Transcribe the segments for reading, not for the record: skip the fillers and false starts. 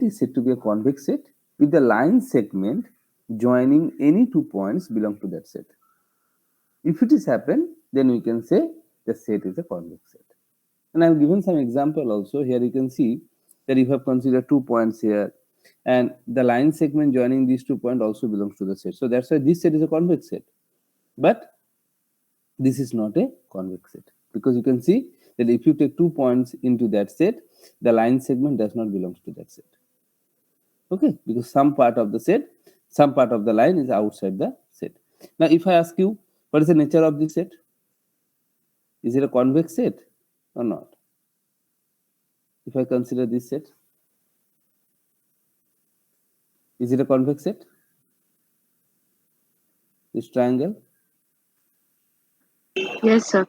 is said to be a convex set if the line segment joining any 2 points belong to that set. If it is happened, then we can say the set is a convex set. And I have given some example also. Here you can see that you have considered 2 points here, and the line segment joining these 2 points also belongs to the set. So that's why this set is a convex set. But this is not a convex set, because you can see that if you take 2 points into that set, the line segment does not belong to that set. Okay, because some part of the set, some part of the line is outside the set. Now, if I ask you, what is the nature of this set? Is it a convex set or not? If I consider this set, is it a convex set? This triangle? Yes, sir.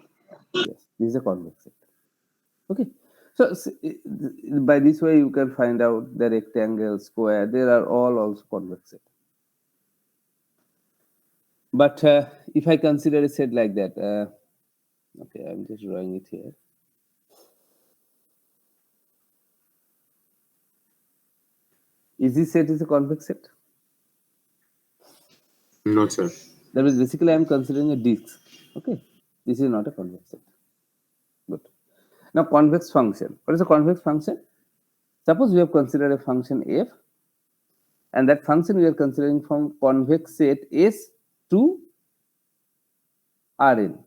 Yes, this is a convex set. Okay, so by this way you can find out the rectangle, square, they are all also convex set. But if I consider a set like that, okay, I'm just drawing it here. Is this set is a convex set? No, sir. That means basically I'm considering a disk. Okay, this is not a convex set. Good. Now, convex function. What is a convex function? Suppose we have considered a function f, and that function we are considering from convex set S to Rn.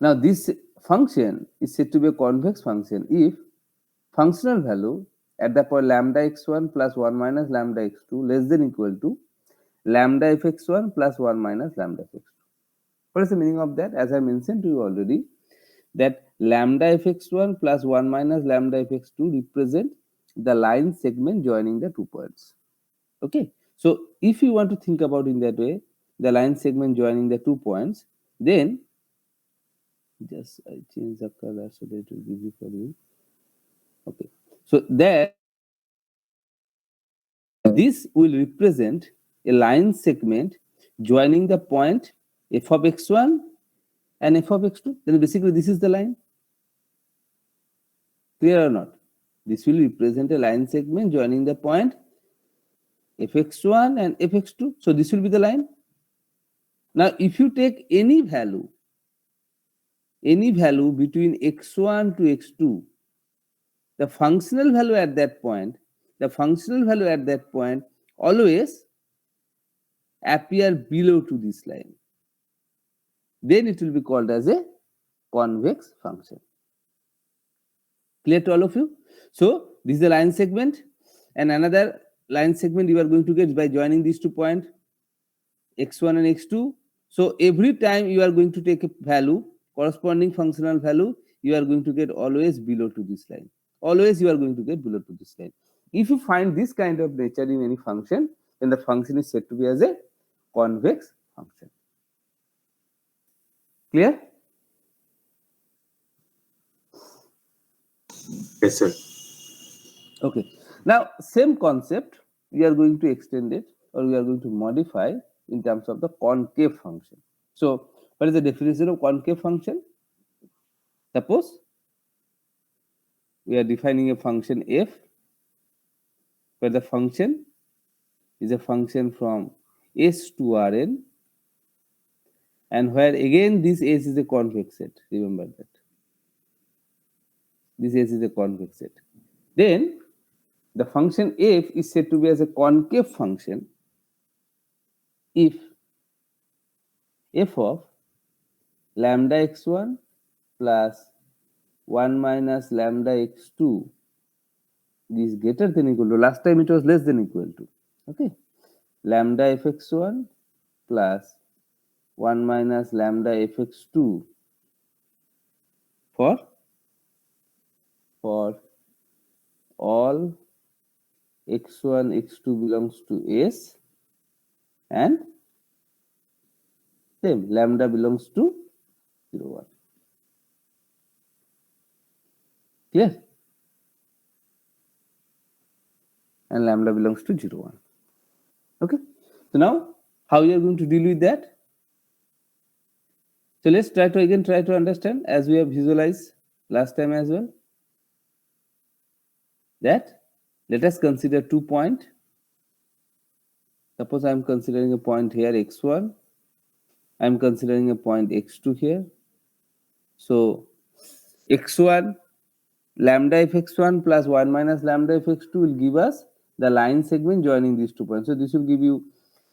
Now, this function is said to be a convex function if functional value at the point lambda x1 plus 1 minus lambda x2 less than equal to lambda fx1 plus 1 minus lambda fx2. What is the meaning of that? As I mentioned to you already, that lambda fx1 plus 1 minus lambda fx2 represent the line segment joining the 2 points. Okay, so if you want to think about in that way, the line segment joining the 2 points, then just I change the color so that it will be easy for you. Okay, so that this will represent a line segment joining the point f of x1 and f of x2. Then basically this is the line. Clear or not? This will represent a line segment joining the point fx1 and fx2. So this will be the line. Now, if you take any value between x1 to x2, the functional value at that point, always appear below to this line. Then it will be called as a convex function. Clear to all of you? So this is the line segment, and another line segment you are going to get by joining these 2 points, x1 and x2. So every time you are going to take a value, corresponding functional value, you are going to get always below to this line. Always you are going to get below to this line. If you find this kind of nature in any function, then the function is said to be as a convex function. Clear? Yes, sir. Okay. Now, same concept, we are going to extend it, or we are going to modify in terms of the concave function. So, what is the definition of concave function? Suppose we are defining a function f, where the function is a function from S to Rn, and where again this S is a convex set. Remember that. This S is a convex set. Then the function f is said to be as a concave function if f of lambda x1 plus 1 minus lambda x2 is greater than equal to, last time it was less than equal to, okay, lambda fx1 plus 1 minus lambda fx2 for all x1, x2 belongs to S, and same lambda belongs to 0, 1. Clear? And lambda belongs to 0, 1. Okay. So now, how you are going to deal with that? So let's try to understand, as we have visualized last time as well, that Let us consider 2 points. Suppose I am considering a point here x1. I am considering a point x2 here. So x1 lambda f x1 plus 1 minus lambda f x2 will give us the line segment joining these 2 points. So this will give you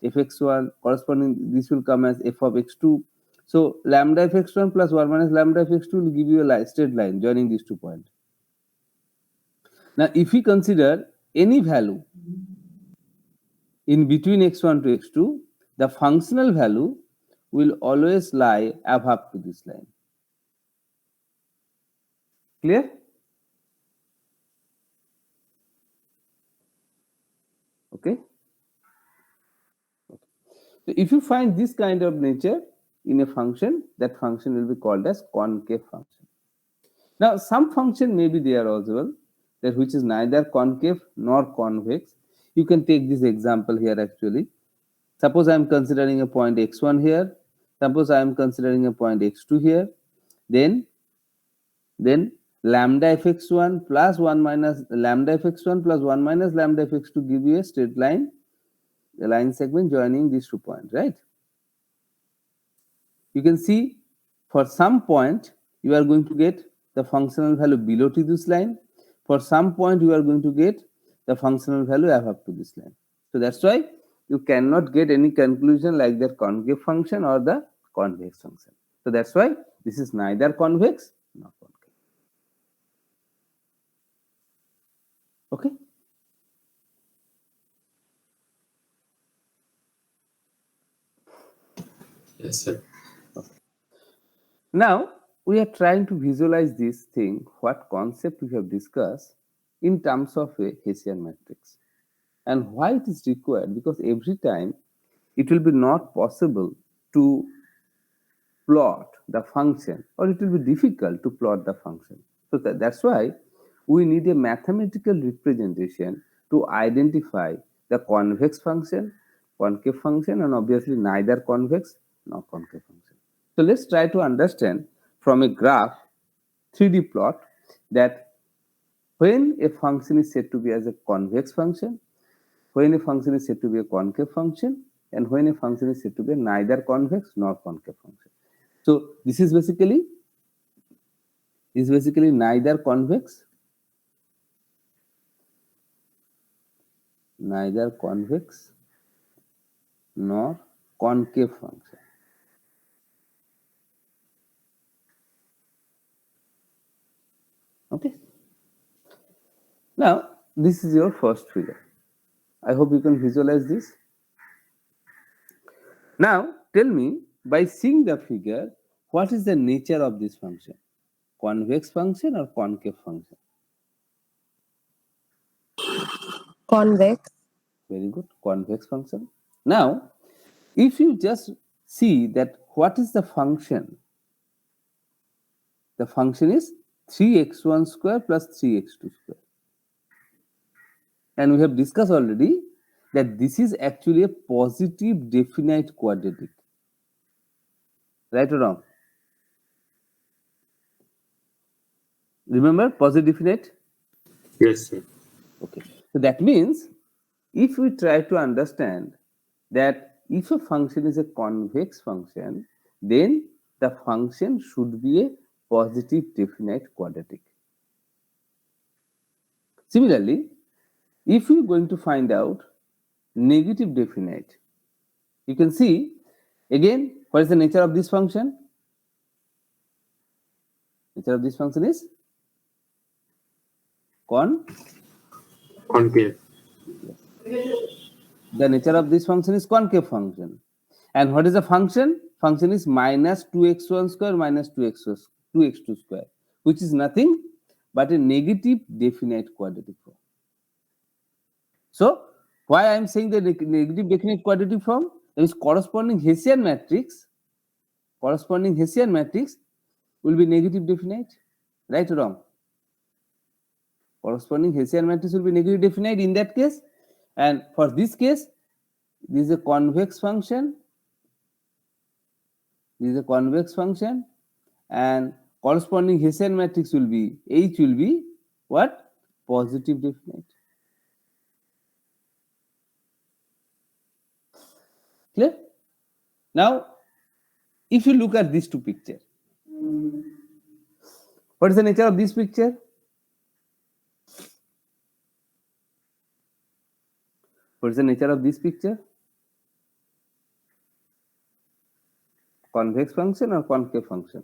fx1 corresponding, this will come as f of x2. So lambda f x1 plus 1 minus lambda f x2 will give you a straight line joining these 2 points. Now if we consider any value in between x1 to x2, the functional value will always lie above to this line. Clear? Okay. So if you find this kind of nature in a function, that function will be called as concave function. Now some function may be there as well, that which is neither concave nor convex. You can take this example here actually. Suppose I am considering a point x1 here. Suppose I am considering a point x2 here. Then lambda fx1 plus 1 minus lambda fx1 plus 1 minus lambda fx2 give you a straight line, a line segment joining these 2 points, right? You can see for some point you are going to get the functional value below to this line. For some point you are going to get the functional value above to this line. So that's why you cannot get any conclusion like the concave function or the convex function. So that's why this is neither convex nor concave. Okay. Yes, sir. Okay. Now we are trying to visualize this thing, what concept we have discussed in terms of a Hessian matrix. And why it is required? Because every time it will be not possible to plot the function, or it will be difficult to plot the function. So that's why we need a mathematical representation to identify the convex function, concave function, and obviously neither convex nor concave function. So let's try to understand from a graph 3D plot that when a function is said to be as a convex function, when a function is said to be a concave function, and when a function is said to be neither convex nor concave function. So this is basically neither convex nor concave function. Okay. Now this is your first figure. I hope you can visualize this. Now tell me, by seeing the figure, what is the nature of this function? Convex function or concave function? Convex. Very good, convex function. Now, if you just see that what is the function? The function is 3x1 square plus 3x2 square. And we have discussed already that this is actually a positive definite quadratic. Right or wrong? Remember positive definite? Yes, sir. Okay. So that means if we try to understand that if a function is a convex function, then the function should be a positive definite quadratic. Similarly, if we are going to find out negative definite, you can see again what is the nature of this function? Nature of this function is Concave. The nature of this function is concave function. And what is the function? Function is minus 2x1 square minus 2x2 square, which is nothing but a negative definite quadratic form. So why I am saying the negative definite quadratic form? There is corresponding Hessian matrix will be negative definite, right or wrong? Corresponding Hessian matrix will be negative definite in that case. And for this case, this is a convex function. This is a convex function, and corresponding Hessian matrix will be H will be what? Positive definite. Clear? Now, if you look at these two pictures, what is the nature of this picture? What is the nature of this picture? Convex function or concave function?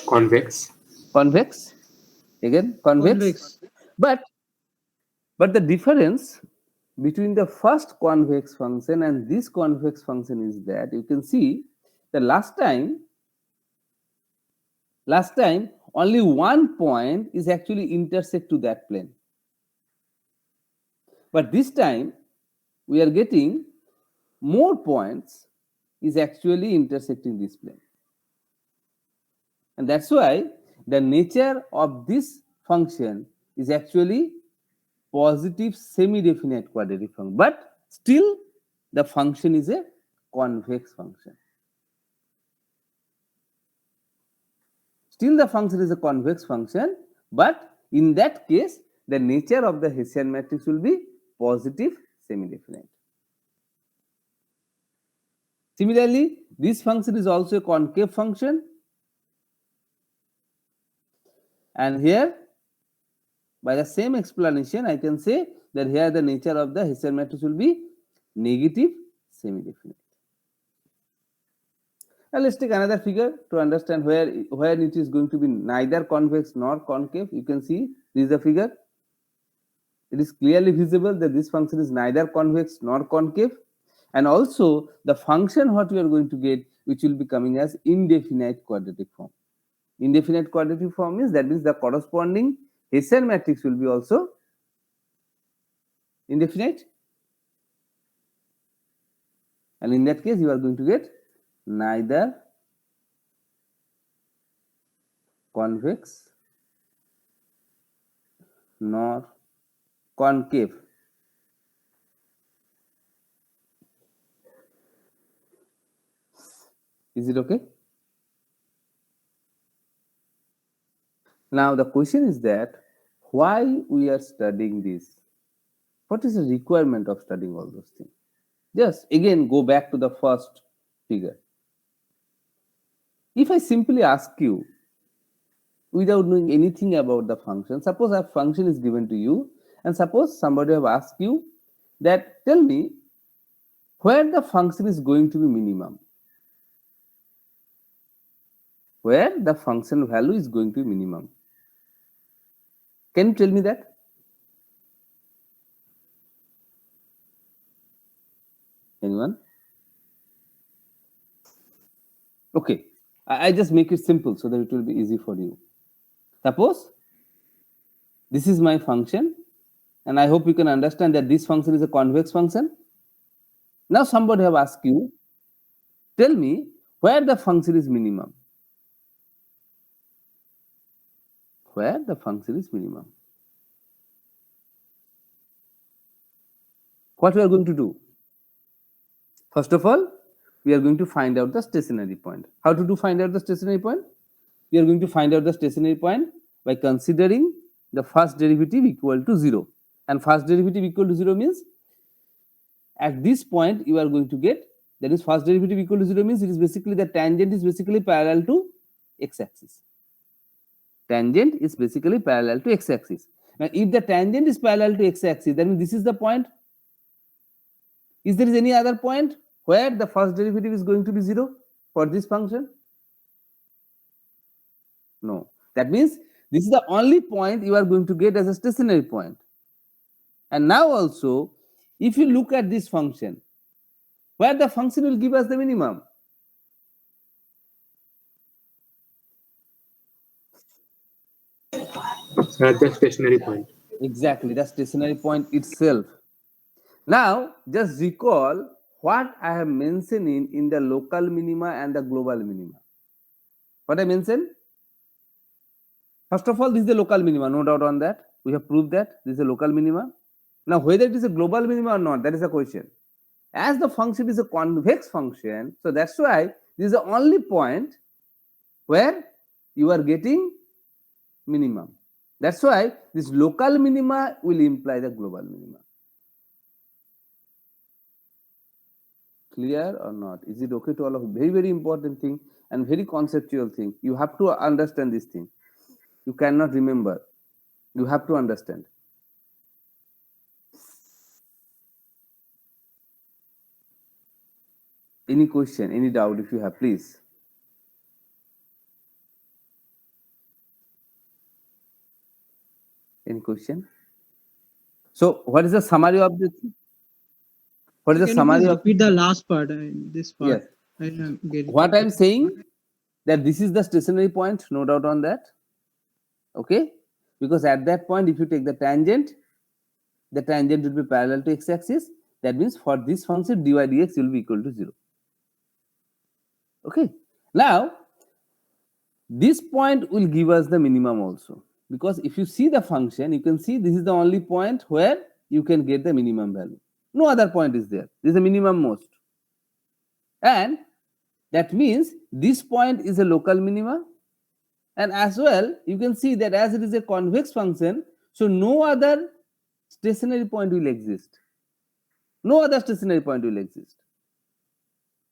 Convex. Convex. Again, convex. But the difference between the first convex function and this convex function is that you can see the last time only one point is actually intersect to that plane. But this time we are getting more points is actually intersecting this plane. And that's why the nature of this function is actually positive semi-definite quadratic function. But still the function is a convex function. Still the function is a convex function, but in that case, the nature of the Hessian matrix will be positive semi-definite. Similarly, this function is also a concave function. And here, by the same explanation, I can say that here the nature of the Hessian matrix will be negative semi-definite. Now let's take another figure to understand where it is going to be neither convex nor concave. You can see this is the figure. It is clearly visible that this function is neither convex nor concave. And also the function what we are going to get, which will be coming as indefinite quadratic form. Indefinite quadratic form means the corresponding Hessian matrix will be also indefinite. And in that case, you are going to get neither convex nor concave. Is it okay? Now the question is that why we are studying this? What is the requirement of studying all those things? Just again go back to the first figure. If I simply ask you without knowing anything about the function, suppose a function is given to you and suppose somebody have asked you that tell me where the function is going to be minimum. Where the function value is going to be minimum. Can you tell me that? Anyone? Okay, I just make it simple so that it will be easy for you. Suppose this is my function and I hope you can understand that this function is a convex function. Now somebody have asked you, tell me where the function is minimum. Where the function is minimum. What we are going to do? First of all, we are going to find out the stationary point. How to find out the stationary point? We are going to find out the stationary point by considering the first derivative equal to 0. And first derivative equal to 0 means at this point you are going to get, that is first derivative equal to 0 means it is basically the tangent is basically parallel to x-axis. Tangent is basically parallel to x-axis. Now if the tangent is parallel to x-axis, then this is the point. Is there any other point where the first derivative is going to be 0 for this function? No. That means this is the only point you are going to get as a stationary point. And now also, if you look at this function, where the function will give us the minimum? At the stationary point. Exactly, the stationary point itself. Now, just recall what I have mentioned in the local minima and the global minima. What I mentioned? First of all, this is the local minima, no doubt on that. We have proved that this is a local minima. Now, whether it is a global minima or not, that is the question. As the function is a convex function, so that's why this is the only point where you are getting minimum. That's why this local minima will imply the global minima. Clear or not? Is it okay to all of you? Very, very important thing and very conceptual thing. You have to understand this thing. You cannot remember. You have to understand. Any question, any doubt if you have, please. Any question? So, what is the summary of this? What is the Can you summary please of repeat the last part? This part. yes? I didn't get it. What I'm saying that this is the stationary point, no doubt on that. Okay, because at that point, if you take the tangent will be parallel to x-axis. That means for this function dy dx will be equal to 0. Okay, now this point will give us the minimum also, because if you see the function, you can see this is the only point where you can get the minimum value. No other point is there. This is the minimum most, and that means this point is a local minima. And as well, you can see that as it is a convex function, so no other stationary point will exist. No other stationary point will exist.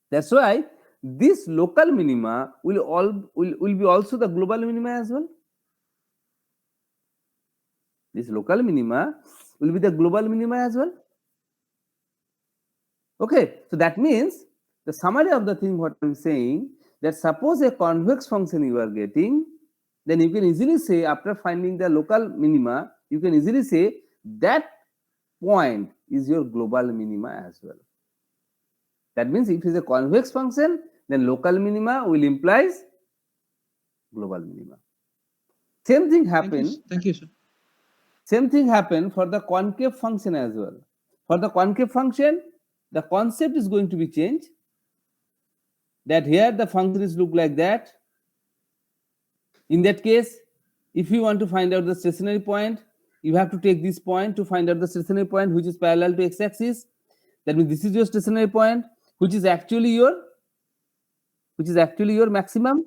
That's why this local minima will be also the global minima as well. This local minima will be the global minima as well. Okay, so that means the summary of the thing what I'm saying, that suppose a convex function you are getting, then you can easily say, after finding the local minima, you can easily say that point is your global minima as well. That means if it is a convex function, then local minima will implies global minima. Same thing happen. Thank you, sir. Same thing happen for the concave function as well. For the concave function, the concept is going to be changed. That here the function is look like that. In that case, if you want to find out the stationary point, you have to take this point to find out the stationary point which is parallel to x-axis. That means this is your stationary point, which is actually your maximum.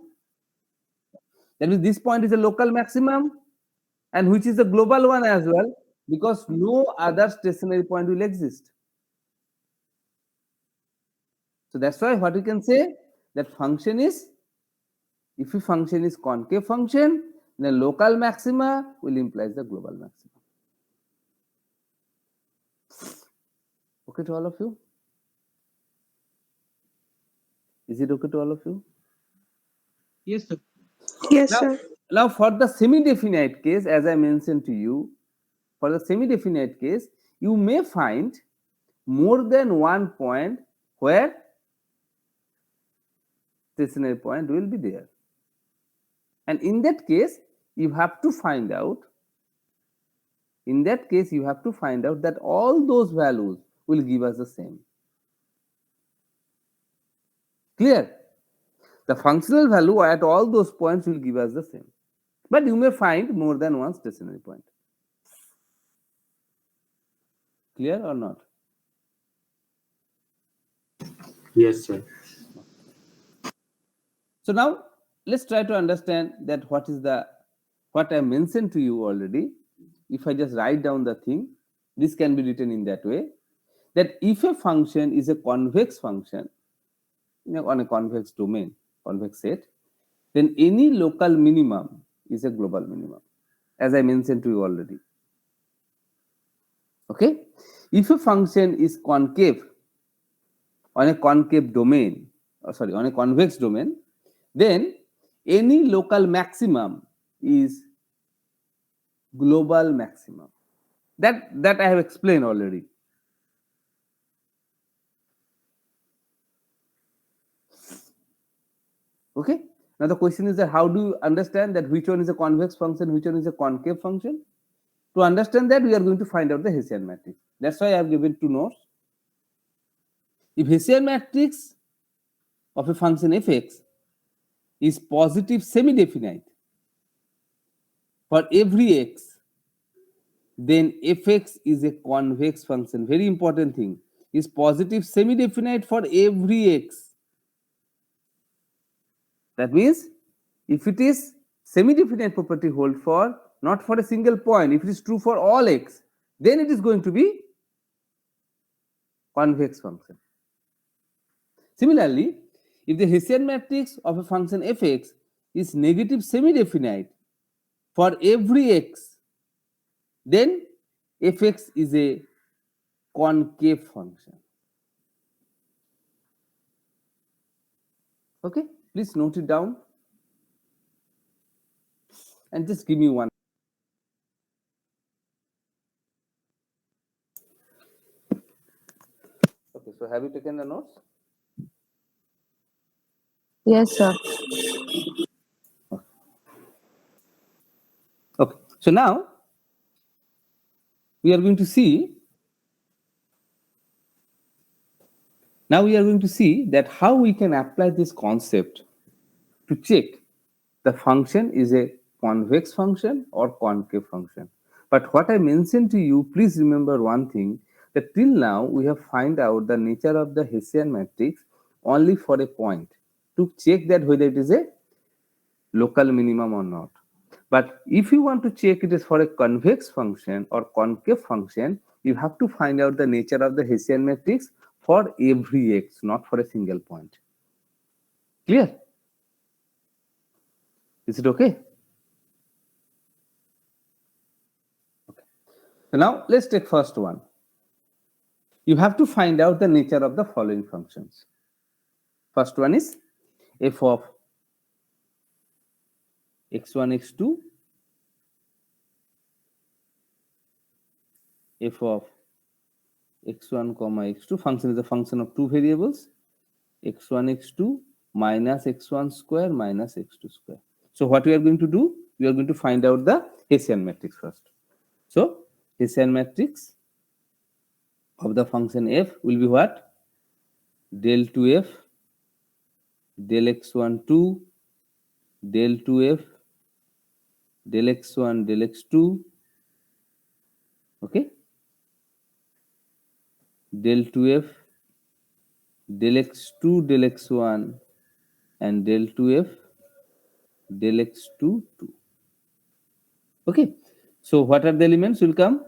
That means this point is a local maximum, and which is the global one as well, because no other stationary point will exist. So that's why what we can say, that function is, if a function is concave function, then local maxima will imply the global maxima. Okay to all of you? Is it okay to all of you? Yes, sir. Yes, Now, sir. now for the semi-definite case, as I mentioned to you, for the semi-definite case, you may find more than one point where stationary point will be there. And in that case, you have to find out, that all those values will give us the same. Clear? The functional value at all those points will give us the same. But you may find more than one stationary point. Clear or not? Yes, sir. So now let's try to understand that what I mentioned to you already. If I just write down the thing, this can be written in that way, that if a function is a convex function, on a convex domain, convex set, then any local minimum is a global minimum, as I mentioned to you already. Okay, if a function is concave on a concave domain, on a convex domain, then any local maximum is global maximum. That I have explained already. Okay, now the question is that how do you understand that which one is a convex function, which one is a concave function? To understand that, we are going to find out the Hessian matrix. That's why I have given two notes. If Hessian matrix of a function fx is positive semi-definite for every x, then fx is a convex function. Very important thing, is positive semi-definite for every x. That means if it is semi-definite property hold for not for a single point. If it is true for all x, then it is going to be convex function. Similarly, if the Hessian matrix of a function fx is negative semi-definite for every x, then fx is a concave function. Okay, please note it down and just give me one. Okay, so have you taken the notes? Yes, sir. Okay, so now we are going to see that how we can apply this concept to check the function is a convex function or concave function. But what I mentioned to you, please remember one thing, that till now we have find out the nature of the Hessian matrix only for a point to check that whether it is a local minimum or not. But if you want to check it is for a convex function or concave function, you have to find out the nature of the Hessian matrix for every x, not for a single point. Clear? Is it okay? Okay. So now let's take first one. You have to find out the nature of the following functions. First one is f of x1, x2, f of x1 comma x2. Function is a function of two variables, x1 x2 minus x1 square minus x2 square. So what we are going to do, we are going to find out the Hessian matrix first. So Hessian matrix of the function f will be what? Del 2f, del x1 2, del 2f, del x1, del x2, okay, del 2f, del x2, del x1, and del 2f, del x2, 2. Okay, so what are the elements will come?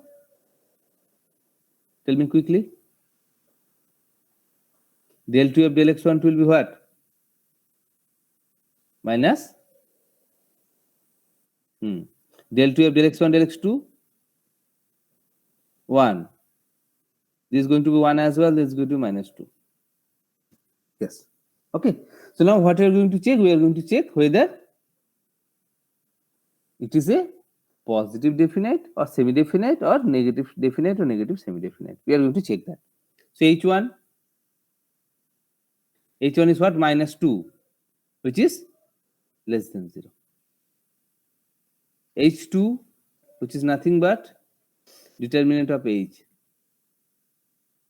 Tell me quickly. Del 2f, del x1 will be what? Minus? Del 2f, del x1, del x2? 1. This is going to be 1 as well. This is going to be minus 2. Yes. Okay. So now what we are going to check? We are going to check whether it is a positive definite or semi-definite or negative definite or negative semi-definite. We are going to check that. So h1 is what? Minus 2, which is less than 0. h2, which is nothing but determinant of h.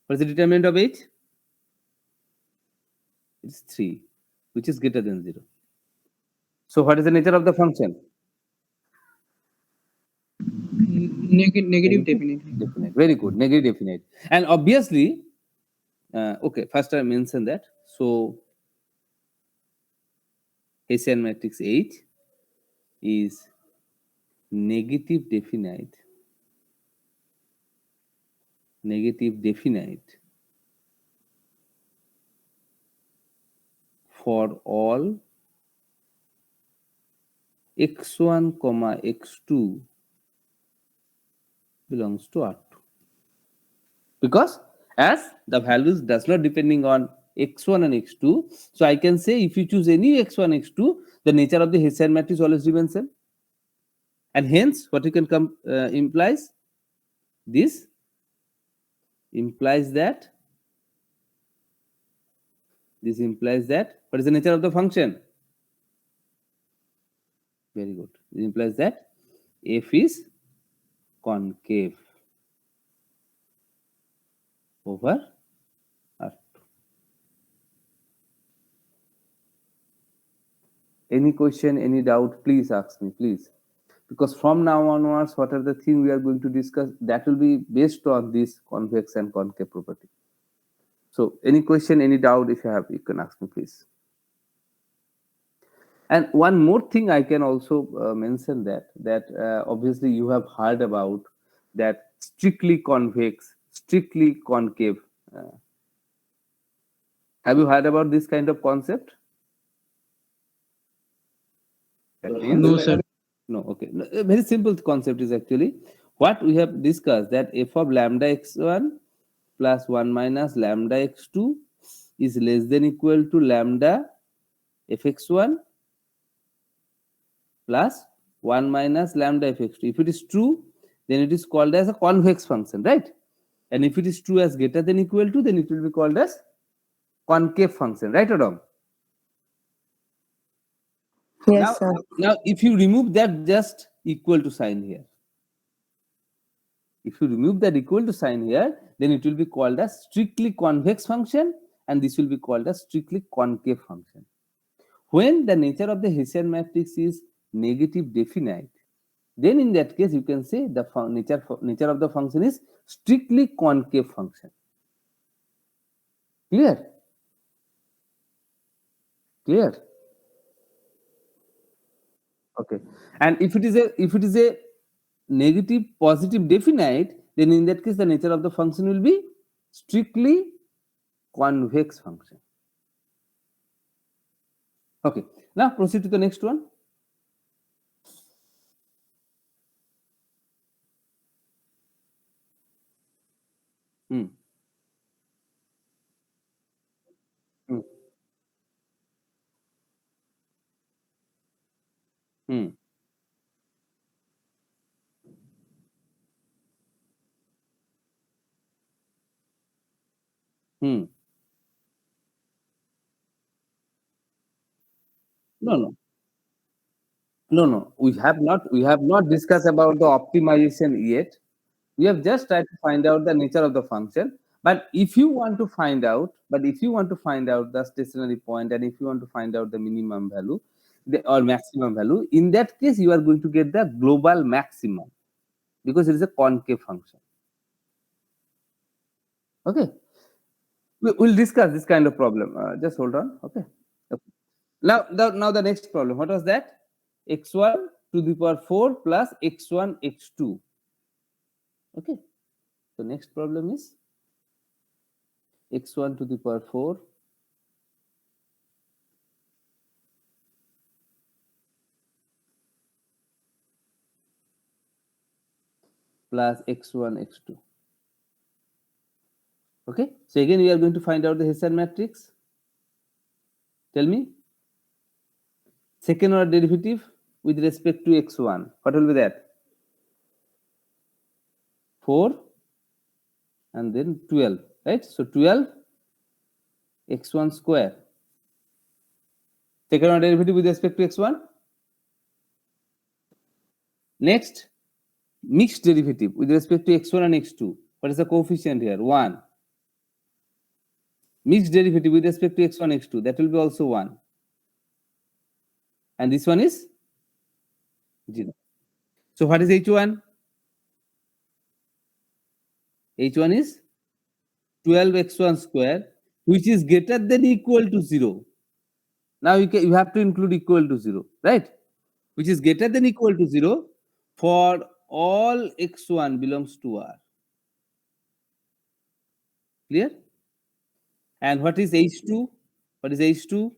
What is the determinant of h? It's 3, which is greater than 0. So what is the nature of the function? Negative definitely. Definite. Very good. Negative definite. And obviously, okay, first I mentioned that. So Hessian matrix H is negative definite for all x1 comma x2 belongs to R2, because as the values does not depending on x1 and x2, so I can say if you choose any x1 x2, the nature of the Hessian matrix always remains same, and hence what you can come implies this implies that what is the nature of the function? Very good. It implies that f is concave over R2. Any question, any doubt, please ask me, please. Because from now onwards, what are the things we are going to discuss, that will be based on this convex and concave property. So any question, any doubt, if you have, you can ask me, please. And one more thing I can also mention that obviously you have heard about that strictly convex, strictly concave. Have you heard about this kind of concept? That means No, sir. no. Okay, no, a very simple concept is actually what we have discussed, that f of lambda x1 plus 1 minus lambda x2 is less than equal to lambda fx1 plus 1 minus lambda fx2. If it is true, then it is called as a convex function, right? And if it is true as greater than equal to, then it will be called as concave function, right or wrong? Yes, sir. Now, if you remove that just equal to sign here, if you remove that equal to sign here, then it will be called as strictly convex function, and this will be called as strictly concave function. When the nature of the Hessian matrix is negative definite, then in that case you can say the nature of the function is strictly concave function. Clear? Clear? Okay. And if it is a negative positive definite, then in that case the nature of the function will be strictly convex function. Okay. Now proceed to the next one. Hmm. Hmm. Hmm. Hmm. No, no, no. We have not discussed about the optimization yet. We have just tried to find out the nature of the function. But if you want to find out, the stationary point, and if you want to find out the minimum value, or maximum value, in that case you are going to get the global maximum because it is a concave function. Okay, we'll discuss this kind of problem. Just hold on. Okay. Okay. Now the next problem. What was that? X1 to the power 4 plus x1 x2. Okay. So next problem is x1 to the power 4 plus x1 x2. Okay, so again we are going to find out the Hessian matrix. Tell me, second order derivative with respect to x1, what will be that? 4 and then 12, right? So 12 x1 square. Second order derivative with respect to x1. Next, mixed derivative with respect to x1 and x2. What is the coefficient here? 1. Mixed derivative with respect to x1 x2, that will be also 1. And this one is 0. So what is h1? h1 is 12x1 square, which is greater than equal to 0. Now you have to include equal to 0, right? Which is greater than equal to 0 for all x1 belongs to R. Clear? And what is h2? What is h2?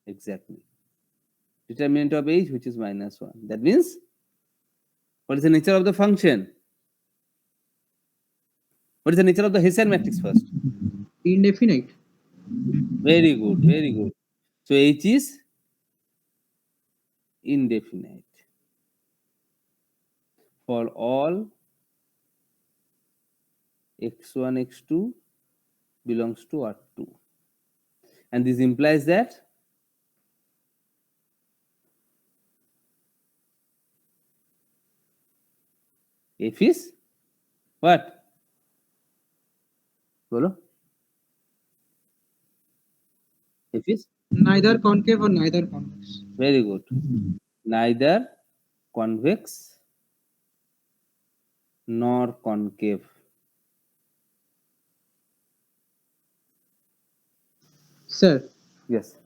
Exactly. Determinant of h, which is -1. That means, what is the nature of the function? What is the nature of the Hessian matrix first? Indefinite. Very good, very good. So h is indefinite for all x1, x2 belongs to R2. And this implies that f is what? Bolo? F is Neither concave or neither convex. very good. Neither convex nor concave. Sir, Yes.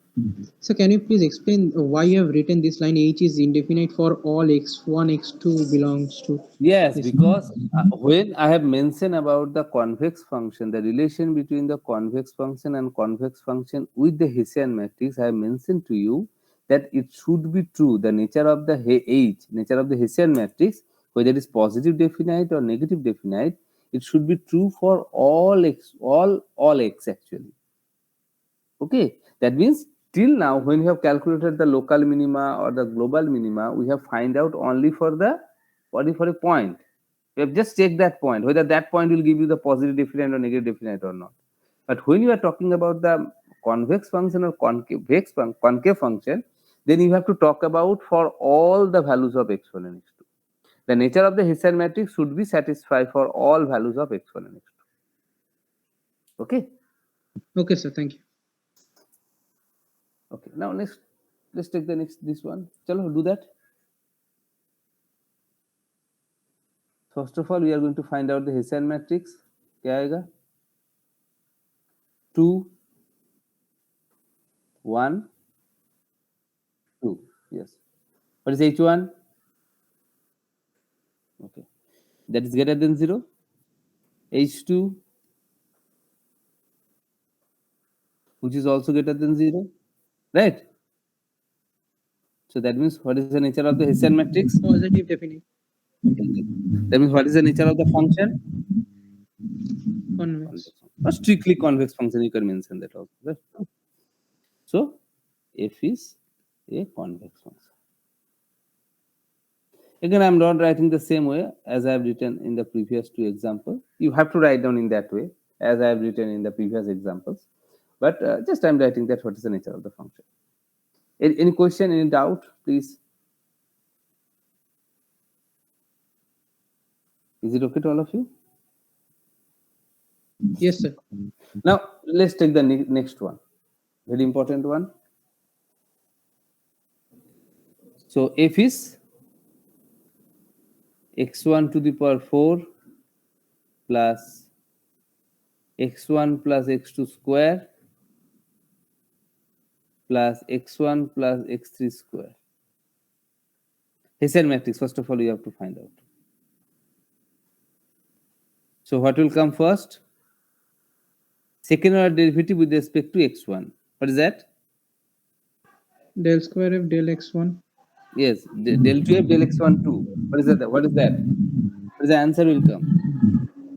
So can you please explain why you have written this line H is indefinite for all x1, x2 belongs to Yes, this? because when I have mentioned about the convex function, the relation between the convex function and convex function with the Hessian matrix, I have mentioned to you that it should be true. The nature of the nature of the Hessian matrix, whether it is positive definite or negative definite, it should be true for all x, all x actually. Okay, that means till now when we have calculated the local minima or the global minima, we have find out only for the for a point. We have just checked that point, whether that point will give you the positive definite or negative definite or not. But when you are talking about the convex function or concave function, then you have to talk about for all the values of x1 and x2. The nature of the Hessian matrix should be satisfied for all values of x1 and x2. Okay. Okay, sir. Thank you. Okay. Now next, let's take the next this one. Chalo, do that. First of all, we are going to find out the Hessian matrix. क्या आएगा? 2, 1, 2. Yes. What is H1? Okay. That is greater than 0. H2, which is also greater than 0. Right? So that means what is the nature of the Hessian matrix? Positive definite. That means what is the nature of the function? Convex. Not strictly convex function, you can mention that also. Right? So f is a convex function. Again, I'm not writing the same way as I have written in the previous two examples. You have to write down in that way as I have written in the previous examples. But just I'm writing that what is the nature of the function. Any question, any doubt, please? Is it okay to all of you? Yes, sir. Now, let's take the next one. Very important one. So, f is x1 to the power 4 plus x1 plus x2 square plus x1 plus x3 square. Hessian matrix, first of all, you have to find out. So, what will come first? Second order derivative with respect to x1. What is that? Del square f del x1. Yes, del 2f del x1 2. What is that? What is that? What is the answer will come?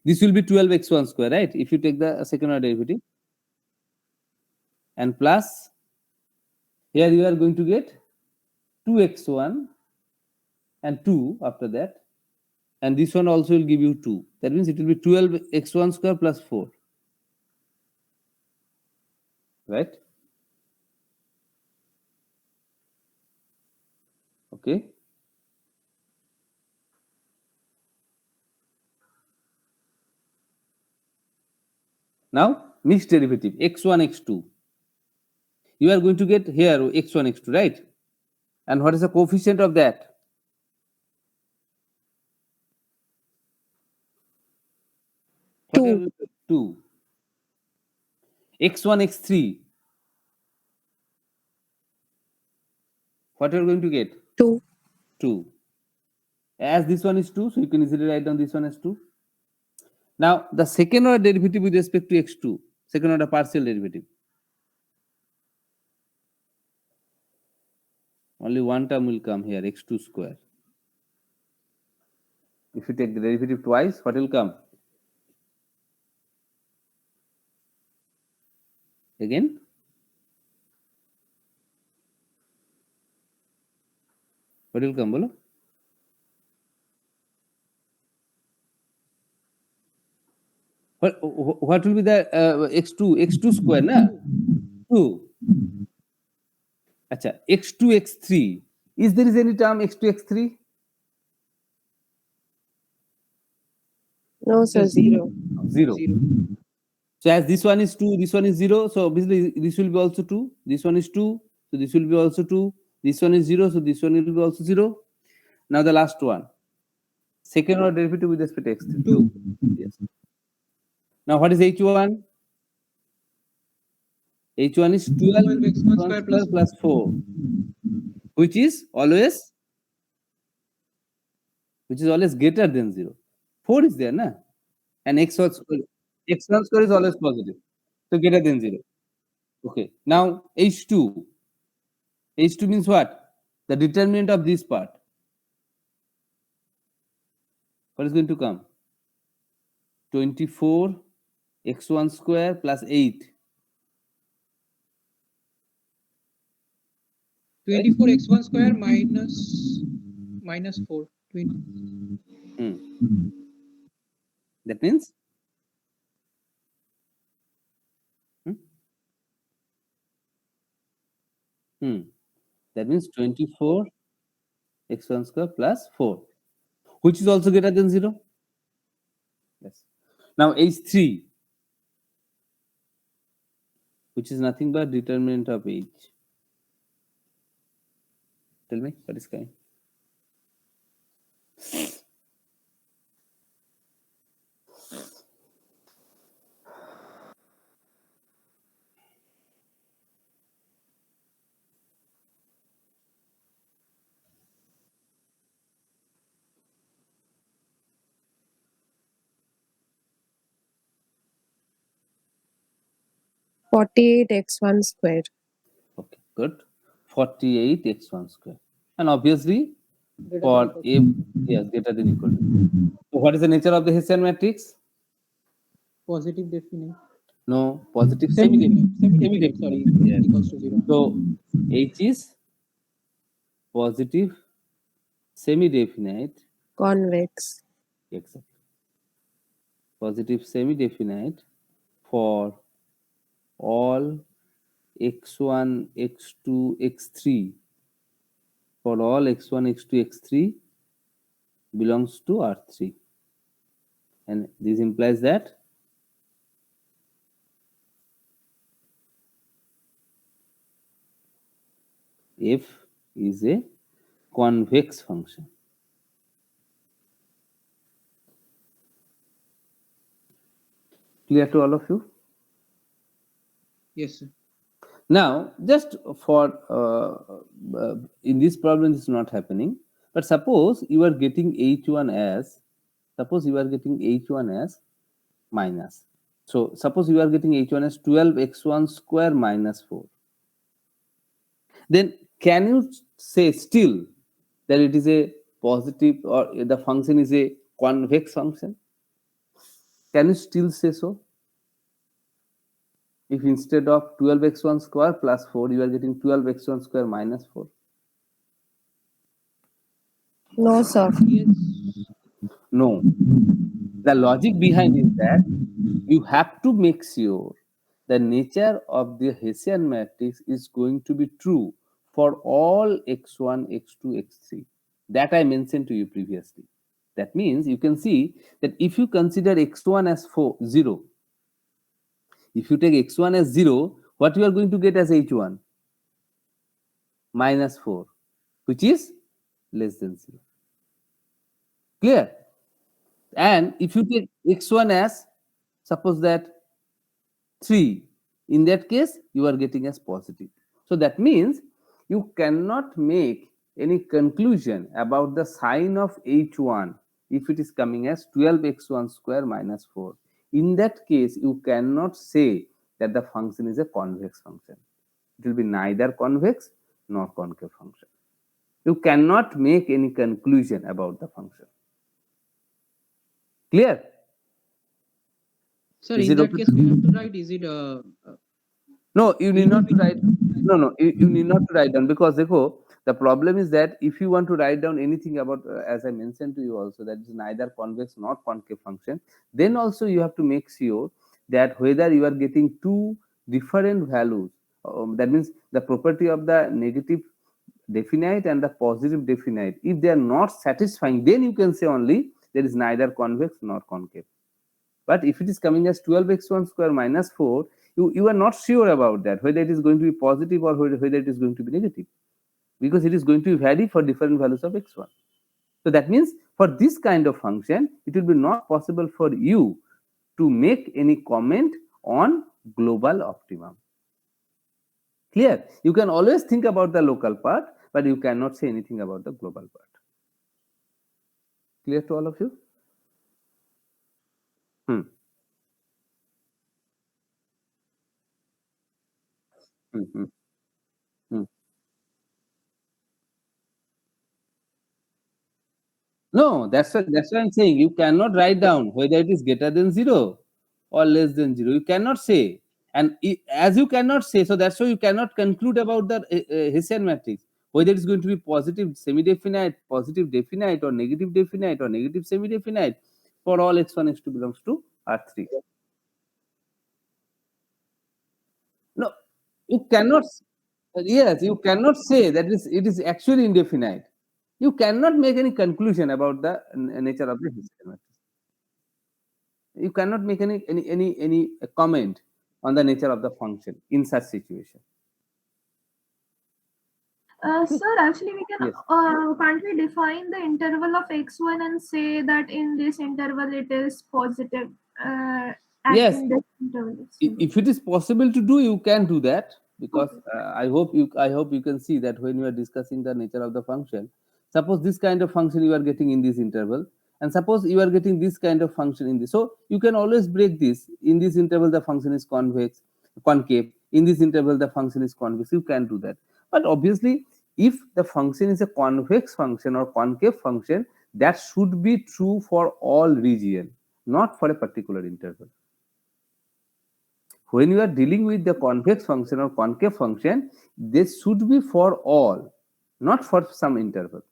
This will be 12x1 square, right? If you take the second order derivative. And plus, here you are going to get 2x1 and 2 after that. And this one also will give you 2. That means it will be 12x1 square plus 4. Right? Okay. Now, mixed derivative, x1, x2. You are going to get here x1, x2, right? And what is the coefficient of that? Two. 2. x1, x3. What are you going to get? 2. 2. As this one is 2, so you can easily write down this one as 2. Now, the second order derivative with respect to x2, second order partial derivative. Only one term will come here, x2 square. If you take the derivative twice, what will come? Again? What will come, bolo? What will be the x2 square, na? 2. Acha, x2, x3. Is there any term x2, x3? No, sir. 0. 0. So as this one is 2, this one is 0. So obviously this will be also 2. This one is 2. So this will be also 2. This one is 0. So this one will be also 0. Now the last one. Second order derivative with respect to x3. 2. Yes. Now what is h1? H1 is 12 x1 square plus plus 4, which is always greater than 0. 4 is there, na? And x1 square is always positive, so greater than 0. Okay, now H2. H2 means what? The determinant of this part. What is going to come? 24 x1 square plus 8. 24 x1 square minus 4. 20. That means that means 24 x1 square plus 4, which is also greater than 0. Yes. Now H3, which is nothing but determinant of H. Tell me what is coming. x1 square. Okay, good. 48 x1 square. And obviously, for f, yes, greater than equal to. So what is the nature of the Hessian matrix? Positive definite. No, positive semi-definite. Semi-definite, sorry, Yes. equals to 0. So H is positive semi-definite. Convex. Exactly. Positive semi-definite for all x1, x2, x3. For all x1, x2, x3 belongs to R3. And this implies that f is a convex function. Clear to all of you? Yes, sir. Now, just for in this problem, this is not happening. But suppose you are getting H1 as, minus. So suppose you are getting H1 as 12 x1 square minus 4. Then can you say still that it is a positive, or the function is a convex function? Can you still say so? If instead of 12 x1 square plus 4, you are getting 12 x1 square minus 4. No, sir. Yes. No. The logic behind is that you have to make sure the nature of the Hessian matrix is going to be true for all x1, x2, x3. That I mentioned to you previously. That means you can see that if you consider x1 as 0, if you take x1 as 0, what you are going to get as h1? Minus 4, which is less than 0. Clear? And if you take x1 as, suppose that 3, in that case you are getting as positive. So that means you cannot make any conclusion about the sign of h1 if it is coming as 12x1 square minus 4. In that case, you cannot say that the function is a convex function. It will be neither convex nor concave function. You cannot make any conclusion about the function. Clear? Sir, Is in it that okay case, to we you? have to write, is it No, you need not to write. No, you need not to write down, because the problem is that if you want to write down anything about, as I mentioned to you also, that is neither convex nor concave function, then also you have to make sure that whether you are getting two different values, that means the property of the negative definite and the positive definite, if they are not satisfying, then you can say only there is neither convex nor concave. But if it is coming as 12x1 square minus 4, you are not sure about that, whether it is going to be positive or whether it is going to be negative, because it is going to vary for different values of x1. So that means for this kind of function, it will be not possible for you to make any comment on global optimum. Clear? You can always think about the local part, but you cannot say anything about the global part. Clear to all of you? Hmm. Hmm, hmm, hmm. No, that's what I'm saying. You cannot write down whether it is greater than 0 or less than 0. You cannot say. And as you cannot say, so that's why you cannot conclude about the Hessian matrix, whether it's going to be positive semi-definite, positive definite, or negative semi-definite for all x1, x2 belongs to R3. No, you cannot. Yes, you cannot say that it is actually indefinite. You cannot make any conclusion about the nature of the Hessian matrix. You cannot make any comment on the nature of the function in such situation. Okay. Sir, actually, we can Yes. can't we define the interval of x1 and say that in this interval it is positive, and Yes. in this interval it's If it is possible to do, you can do that, because okay. I hope you can see that when you are discussing the nature of the function, suppose this kind of function you are getting in this interval, and suppose you are getting this kind of function in this, so you can always break this. In this interval the function is concave, in this interval the function is convex. You can do that, but obviously if the function is a convex function or concave function, that should be true for all region, not for a particular interval. When you are dealing with the convex function or concave function, this should be for all, not for some interval.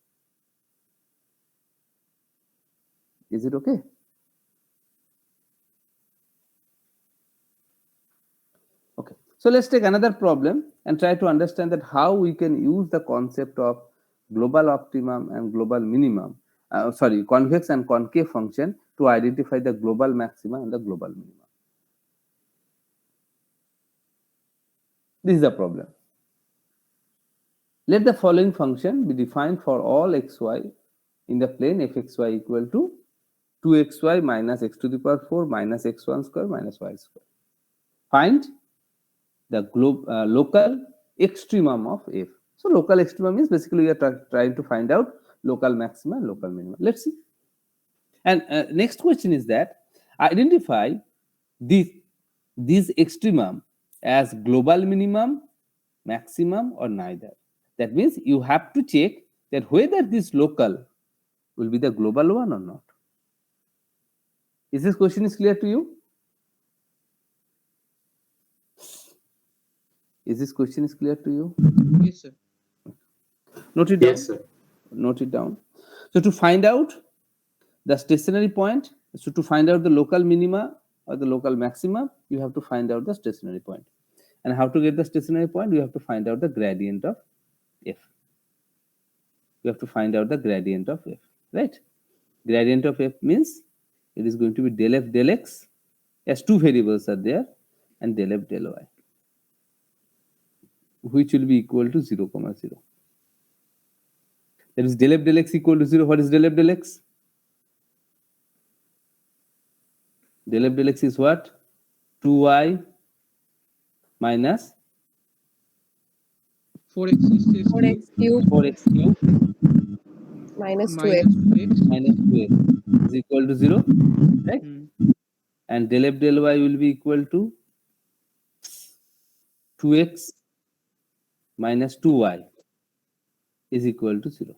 Is it okay? Okay. So let's take another problem and try to understand that how we can use the concept of global optimum and global minimum, convex and concave function to identify the global maxima and the global minima. This is the problem. Let the following function be defined for all xy in the plane fxy equal to 2xy minus x to the power 4 minus x1 square minus y square. Find the local extremum of f. So local extremum is basically we are trying to find out local maxima and local minima. Let's see. And next question is that identify this extremum as global minimum, maximum, or neither. That means you have to check that whether this local will be the global one or not. Is this question is clear to you? Is this question is clear to you? Yes, sir. Note it down. Yes, sir. Note it down. So to find out the stationary point, so to find out the local minima or the local maxima, you have to find out the stationary point. And how to get the stationary point? You have to find out the gradient of f. You have to find out the gradient of f, right? Gradient of f means it is going to be del f del x, as two variables are there, and del f del y, which will be equal to 0, 0. That is del f del x equal to 0. What is del f del x? Del f del x is what? 2y minus 4x is 4x cube 4x cube minus 2x. minus 2x. minus 2x is equal to 0, right? And del f del y will be equal to 2x minus 2y is equal to 0.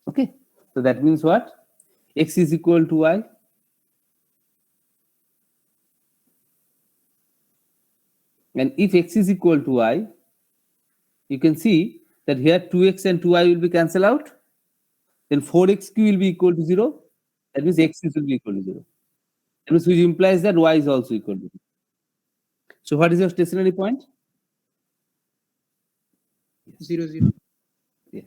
Okay, so that means what? X is equal to y. And if x is equal to y, you can see that here 2x and 2y will be cancelled out. Then 4xq will be equal to 0. That means x will be equal to 0. That means which implies that y is also equal to 0. So what is your stationary point? 0, 0. Yeah.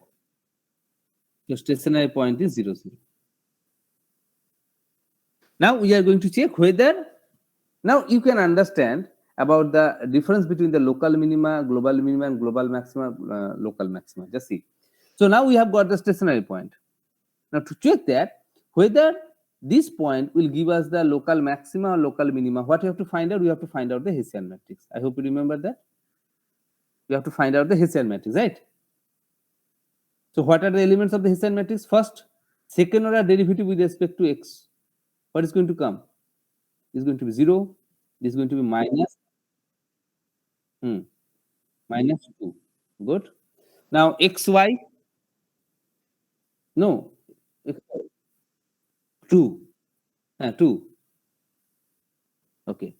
Your stationary point is 0, 0. Now we are going to check whether, now you can understand about the difference between the local minima, and global maxima, local maxima. Just see. So now we have got the stationary point. Now to check that whether this point will give us the local maxima or local minima, what you have to find out? We have to find out the Hessian matrix. I hope you remember that. You have to find out the Hessian matrix, right? So what are the elements of the Hessian matrix? First, second order derivative with respect to x. What is going to come? Is going to be 0. This is going to be minus 2. Good. Now xy. No. 2. 2. Okay.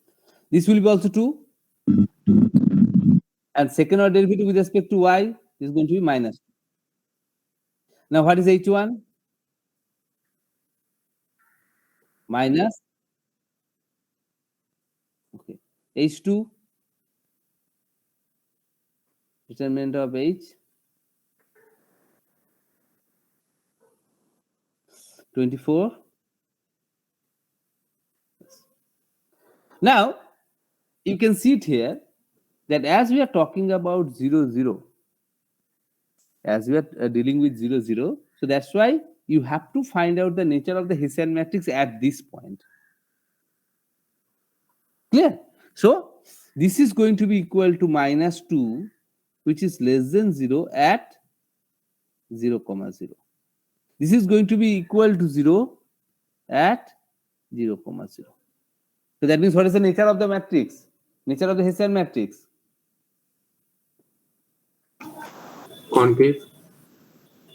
This will be also 2. And second order derivative with respect to y is going to be minus 2. Now what is h1? Minus. Okay. h2. Determinant of h. 24. Now you can see it here that as we are talking about 0, 0, as we are dealing with 0, 0, so that's why you have to find out the nature of the Hessian matrix at this point. Clear? So this is going to be equal to minus 2, which is less than 0 at 0, 0. This is going to be equal to 0 at 0, 0. So that means what is the nature of the matrix? Nature of the Hessian matrix? Concave.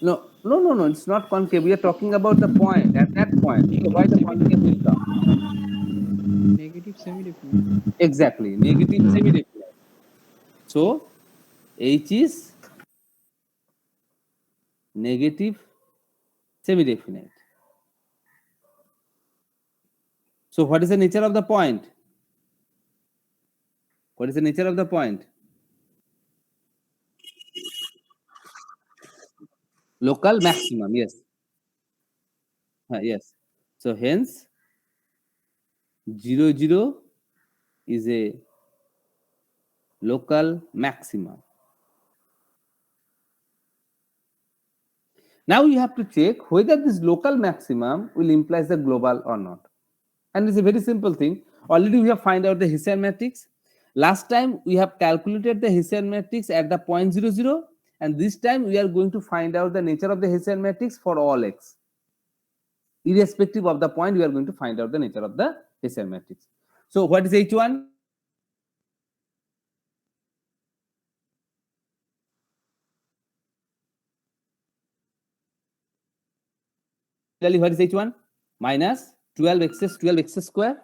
No, it's not concave. We are talking about the point, at that point. So why the concave will come? Negative semi-definite. Exactly, negative semi-definite. So H is negative semi-definite. So what is the nature of the point? What is the nature of the point? Local maximum, yes. Yes. So hence 0, 0 is a local maximum. Now you have to check whether this local maximum will imply the global or not. And it's a very simple thing. Already we have find out the Hessian matrix. Last time we have calculated the Hessian matrix at the point 0, 0. And this time we are going to find out the nature of the Hessian matrix for all x. Irrespective of the point, we are going to find out the nature of the Hessian matrix. So what is H1? What is H1? Minus 12x square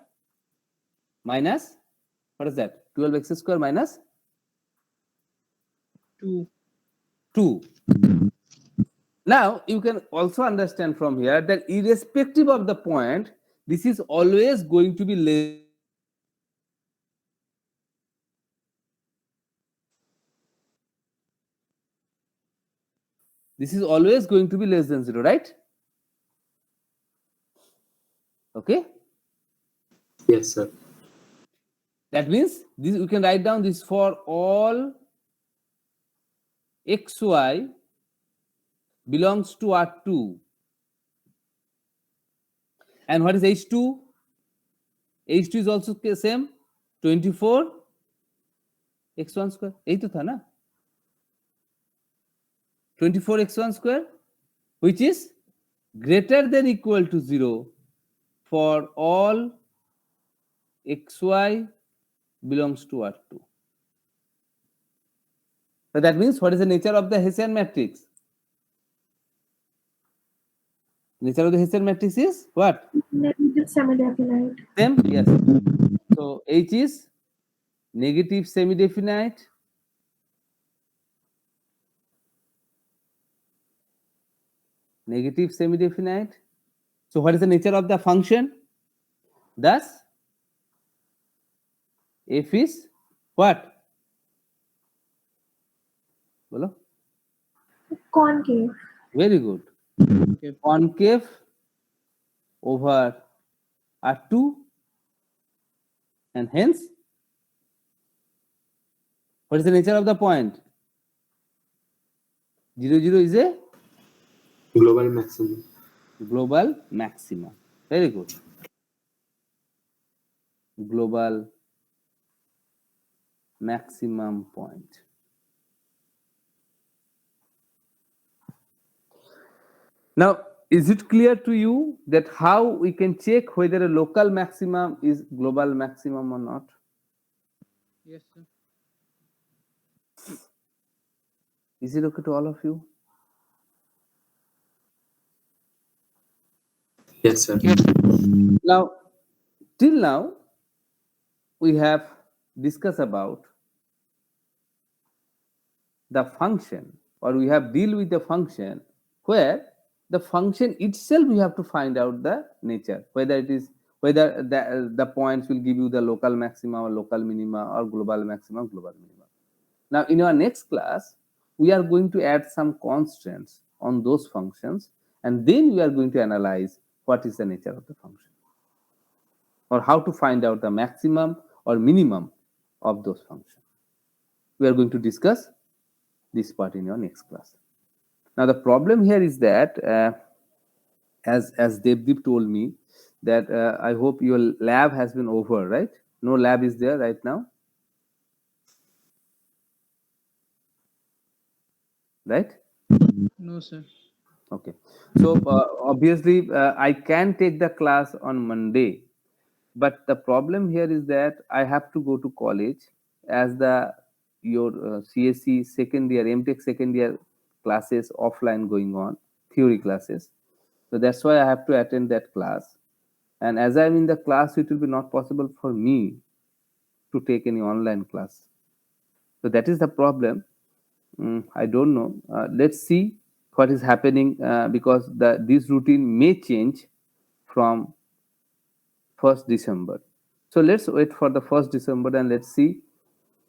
minus, what is that? 12x square minus 2. 2. Now you can also understand from here that irrespective of the point, this is always going to be less. This is always going to be less than 0, right? Okay. Yes, sir. That means this we can write down this for all xy belongs to R2. And what is H2? H2 is also the same, 24 x1 square. এই তো থা না? 24 x1 square, which is greater than equal to 0 for all xy belongs to R2. So that means what is the nature of the Hessian matrix? Nature of the Hessian matrix is what? Negative semi-definite. Same? Yes. So H is negative semi-definite. Negative semi-definite. So what is the nature of the function? Thus, f is what? Bolo? Concave. Very good. Okay. Concave over R2, and hence, what is the nature of the point? 0, 0 is a Global maximum. global maximum. Very good. Global maximum point. Now, is it clear to you that how we can check whether a local maximum is global maximum or not? Yes, sir. Is it okay to all of you? Yes, sir. Now, till now, we have discussed about the function, or we have deal with the function where the function itself we have to find out the nature, whether it is whether the points will give you the local maxima or local minima or global maximum, global minima. Now, in our next class, we are going to add some constants on those functions, and then we are going to analyze what is the nature of the function, or how to find out the maximum or minimum of those functions. We are going to discuss this part in your next class. Now, the problem here is that, as Devdeep told me, that I hope your lab has been over, right? No lab is there right now, right? No, sir. Okay. So obviously, I can take the class on Monday, but the problem here is that I have to go to college, as your CSC second year, MTech second year classes offline going on, theory classes. So that's why I have to attend that class. And as I'm in the class, it will be not possible for me to take any online class. So that is the problem. I don't know. Let's see what is happening, because this routine may change from 1st December. So let's wait for the 1st December and let's see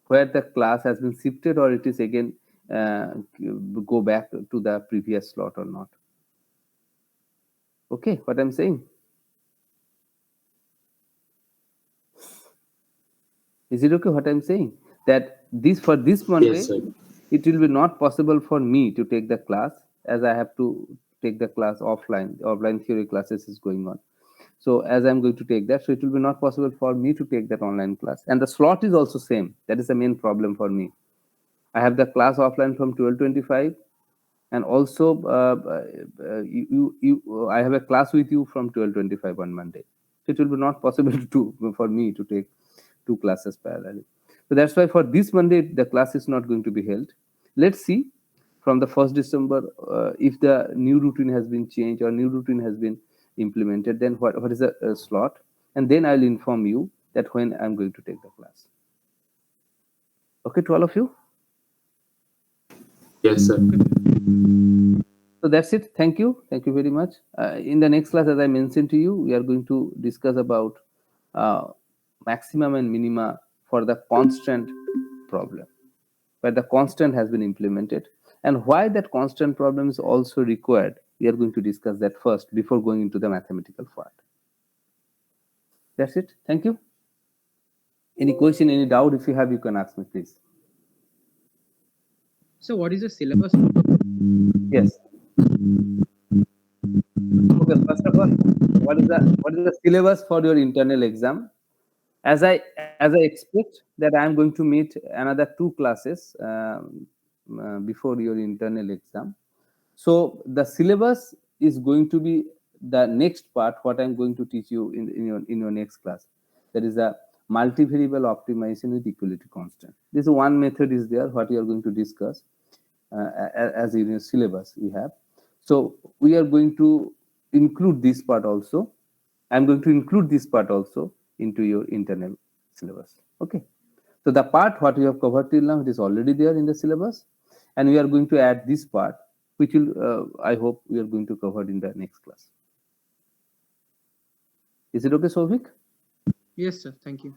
where the class has been shifted, or it is again go back to the previous slot or not. Okay, what I'm saying? Is it okay what I'm saying? That for this Monday, Yes, sir. it will be not possible for me to take the class, as I have to take the class offline. Offline theory classes is going on. So as I'm going to take that, so it will be not possible for me to take that online class. And the slot is also same. That is the main problem for me. I have the class offline from 12:25, and also I have a class with you from 12:25 on Monday. So it will be not possible for me to take two classes parallelly. So that's why for this Monday the class is not going to be held. Let's see from the 1st December if the new routine has been changed or new routine has been implemented. Then what is the slot, and then I'll inform you that when I'm going to take the class. Okay, to all of you. Yes, sir. So that's it. Thank you very much. In the next class, as I mentioned to you, we are going to discuss about maximum and minima for the constant problem, where the constant has been implemented, and why that constant problem is also required. We are going to discuss that first before going into the mathematical part. That's it. Thank you. Any question, any doubt? If you have, you can ask me, please. So, what is the syllabus? Yes. Okay. First of all, what is the syllabus for your internal exam? As I expect that I am going to meet another 2 classes before your internal exam. So the syllabus is going to be the next part. What I'm going to teach you in your next class. That is a multivariable optimization with equality constant. This one method is there. What we are going to discuss as in your syllabus we have. So we are going to include this part also. I'm going to include this part also into your internal syllabus. Okay. So the part what we have covered till now, it is already there in the syllabus, and we are going to add this part, which will I hope we are going to cover in the next class. Is it okay, Souvik? Yes, sir. Thank you.